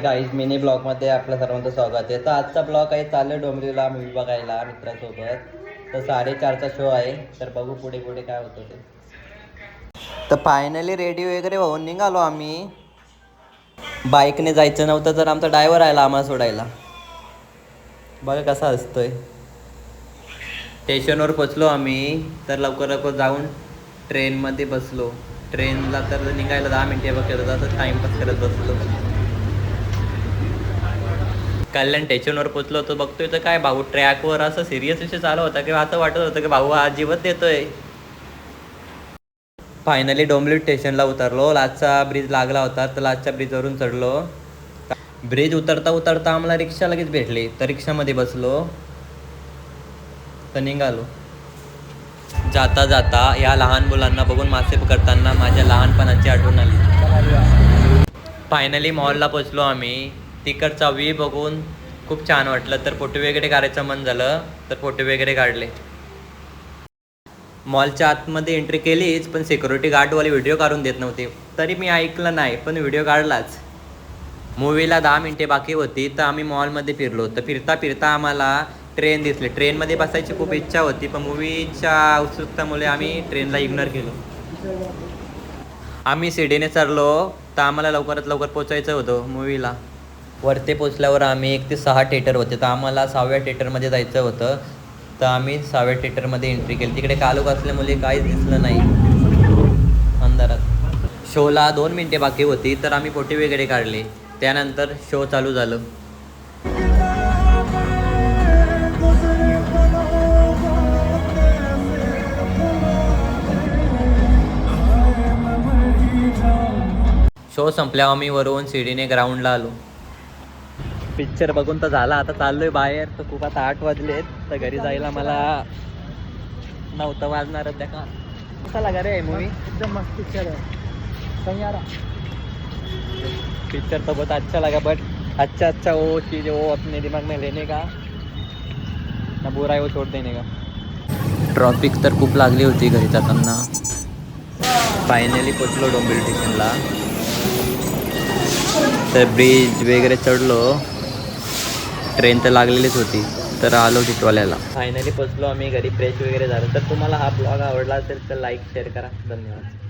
Guys mini ब्लॉगमध्ये आपल्या सर्वांचं स्वागत आहे. तर आजचा ब्लॉग आहे, चालू डोंबिवलीला मूवी बघायला मित्रासोबत. तर 4:30चा शो आहे, तर बघू पुढे पुढे काय होतं ते. तर फायनली रेडी वगैरे होऊन निघालो आम्ही. बाईकने जायचं नव्हतं तर आमचा ड्रायव्हर आला आम्हाला सोडायला. बघा कसा असतोय. स्टेशनवर पोचलो आम्ही, तर लवकर लवकर जाऊन ट्रेनमध्ये बसलो. ट्रेनला तर निघायला 10 मिनिटे बघत होता, टाइमपास करत बसलो. कल्याण स्टेशनवर पोचलो होतो, बघतोय तर काय भाऊ ट्रॅकवर असं सिरियस विषय चालू होता की असं वाटत होतं की भाऊ हा जीवत देतोय. फायनली डोंबिवली स्टेशनला उतरलो. लाचचा ब्रिज लागला होता, तर लाचच्या ब्रिजवरून चढलो. ब्रिज उतरता उतरता आम्हाला रिक्षा लगेच भेटली, तर रिक्षामध्ये बसलो तर निघालो. जाता जाता या लहान मुलांना बघून मासे पकडताना माझ्या लहानपणाची आठवण आली. फायनली मॉलला पोचलो आम्ही. तिकडचा व्ह्यू बघून खूप छान वाटलं, तर फोटो वगैरे काढायचं मन झालं, तर फोटो वगैरे काढले. मॉलच्या आतमध्ये एंट्री केलीच, पण सिक्युरिटी गार्डवाले व्हिडिओ काढून देत नव्हते. तरी मी ऐकलं नाही, पण व्हिडिओ काढलाच. मूवीला 10 मिनिटे बाकी होती, तर आम्ही मॉलमध्ये फिरलो. तर फिरता फिरता आम्हाला ट्रेन दिसली. ट्रेनमध्ये बसायची खूप इच्छा होती, पण मूवीच्या उत्सुकतेमुळे आम्ही ट्रेनला इग्नोर केलो. आम्ही सीडीने चढलो, तर आम्हाला लवकरात लवकर पोचायचं होतं मूवीला. वरती पोचल्यावर आम्ही 1 ते 6 थिएटर होते, तर आम्हाला 6व्या थिएटरमध्ये जायचं होतं. तर आम्ही 6व्या थिएटरमध्ये एंट्री केली. तिकडे कालोख असल्यामुळे काहीच दिसलं नाही अंधारात. शोला 2 मिनिटे बाकी होती, तर आम्ही फोटो वगैरे काढले. त्यानंतर शो चालू झालं. शो संपल्यावर आम्ही वरून सीडीने ग्राउंडला आलो. पिक्चर बघून तर झाला, आता चाललोय बाहेर. तर खूप आता 8 वाजलेत, तर घरी जायला मला 9 वाजणारच. देखा कसा लगा रे मूवी? एकदम मस्त पिक्चर है. पिक्चर तो बहुत अच्छा लगा, बट अच्छा वो चीज़ वो अपने दिमाग में लेने का ना, बुरा है वो छोड़ देने का. ट्रॉफिक तर खूप लागली होती घरी जाताना. फायनली पोचलो डोंबिवली स्टेशनला. तर ब्रिज वगैरे चढलो. ट्रेन तर लागलेलीच होती, तर आलो टिटवाल्याला. फायनली पोचलो आम्ही घरी, फ्रेश वगैरे झालं. तर तुम्हाला हा ब्लॉग आवडला असेल तर लाईक शेअर करा. धन्यवाद.